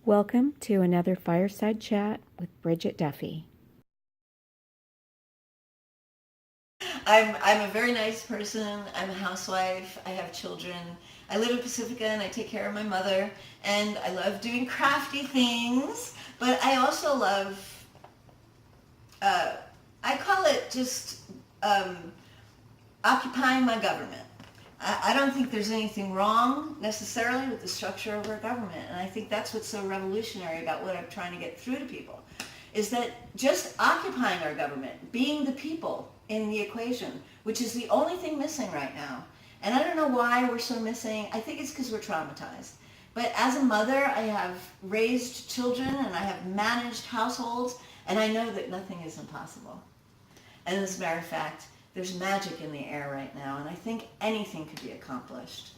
Welcome to another Fireside Chat with Bridget Duffy. I'm a very nice person. I'm a housewife. I have children. I live in Pacifica and I take care of my mother. And I love doing crafty things. But I also love, I call it just occupying my government. I don't think there's anything wrong necessarily with the structure of our government. And I think that's what's so revolutionary about what I'm trying to get through to people, is that just occupying our government, being the people in the equation, which is the only thing missing right now. And I don't know why we're so missing. I think it's because we're traumatized. But as a mother, I have raised children and I have managed households, and I know that nothing is impossible. And as a matter of fact, there's magic in the air right now, and I think anything could be accomplished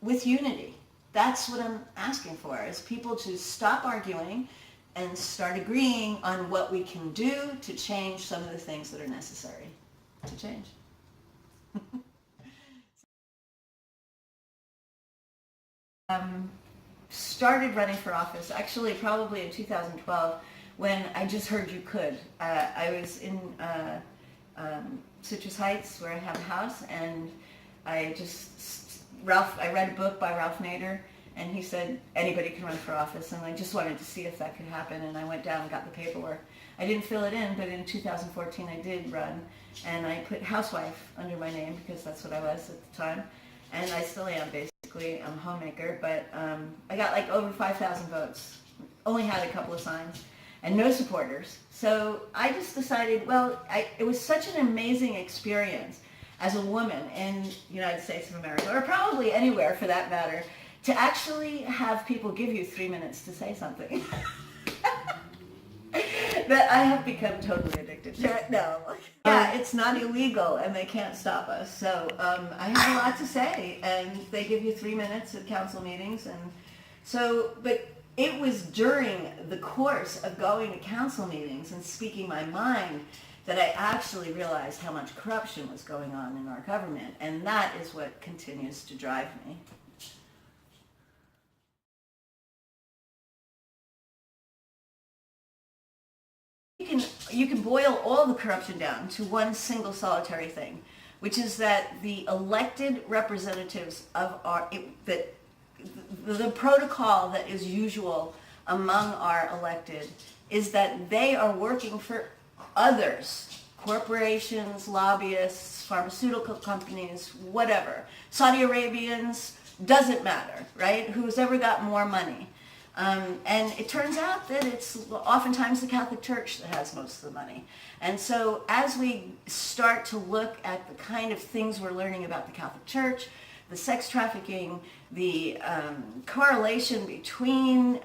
with unity. That's what I'm asking for, is people to stop arguing and start agreeing on what we can do to change some of the things that are necessary to change. Started running for office, actually probably in 2012, when I just heard you could. I was in Citrus Heights, where I have a house, and I read a book by Ralph Nader, and he said anybody can run for office, and I just wanted to see if that could happen, and I went down and got the paperwork. I didn't fill it in, but in 2014 I did run, and I put housewife under my name because that's what I was at the time, and I still am basically. I'm a homemaker, but I got like over 5,000 votes, only had a couple of signs, and no supporters. So I just decided, well, it was such an amazing experience as a woman in the United States of America, or probably anywhere for that matter, to actually have people give you 3 minutes to say something. That I have become totally addicted to. No. Yeah, it's not illegal and they can't stop us. So I have a lot to say, and they give you 3 minutes at council meetings. And so, but it was during the course of going to council meetings and speaking my mind that I actually realized how much corruption was going on in our government. And that is what continues to drive me. You can boil all the corruption down to one single solitary thing, which is that the elected representatives of the protocol that is usual among our elected is that they are working for others, corporations, lobbyists, pharmaceutical companies, whatever, Saudi Arabians, doesn't matter, right? Who's ever got more money. And it turns out that it's oftentimes the Catholic Church that has most of the money. And so as we start to look at the kind of things we're learning about the Catholic Church, the sex trafficking, the correlation between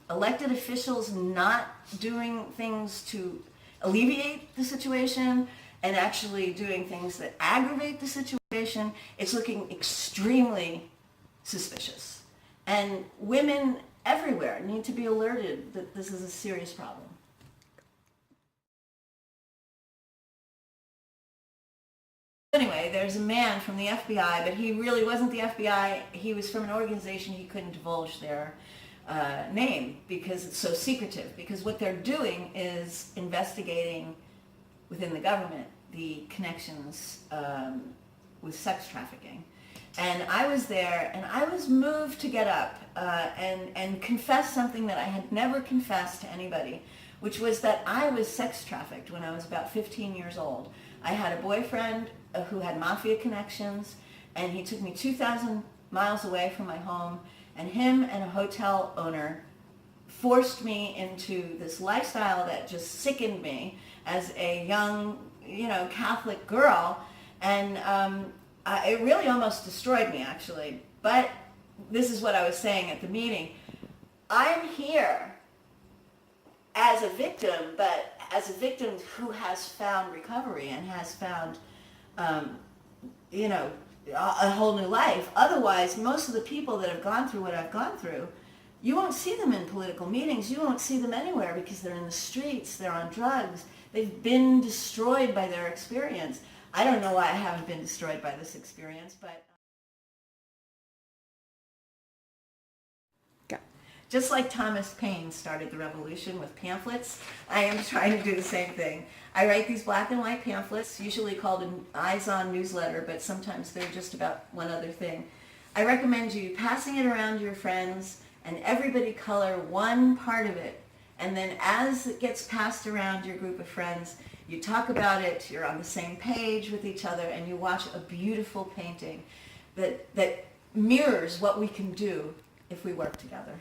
elected officials not doing things to alleviate the situation and actually doing things that aggravate the situation, it's looking extremely suspicious. And women everywhere need to be alerted that this is a serious problem. Anyway, there's a man from the FBI, but he really wasn't the FBI. He was from an organization he couldn't divulge their name because it's so secretive. Because what they're doing is investigating within the government the connections with sex trafficking. And I was there, and I was moved to get up and confess something that I had never confessed to anybody, which was that I was sex trafficked when I was about 15 years old. I had a boyfriend who had mafia connections, and he took me 2,000 miles away from my home, and him and a hotel owner forced me into this lifestyle that just sickened me as a young, Catholic girl, and it really almost destroyed me, actually. But this is what I was saying at the meeting. I'm here as a victim, but as a victim who has found recovery and has found, a whole new life. Otherwise, most of the people that have gone through what I've gone through, you won't see them in political meetings. You won't see them anywhere because they're in the streets, they're on drugs. They've been destroyed by their experience. I don't know why I haven't been destroyed by this experience, but Just like Thomas Paine started the revolution with pamphlets, I am trying to do the same thing. I write these black and white pamphlets, usually called an eyes-on newsletter, but sometimes they're just about one other thing. I recommend you passing it around to your friends and everybody color one part of it. And then as it gets passed around your group of friends, you talk about it, you're on the same page with each other, and you watch a beautiful painting that mirrors what we can do if we work together.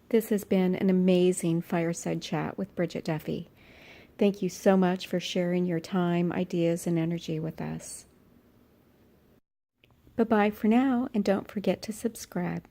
This has been an amazing fireside chat with Bridget Duffy. Thank you so much for sharing your time, ideas, and energy with us. Bye-bye for now, and don't forget to subscribe.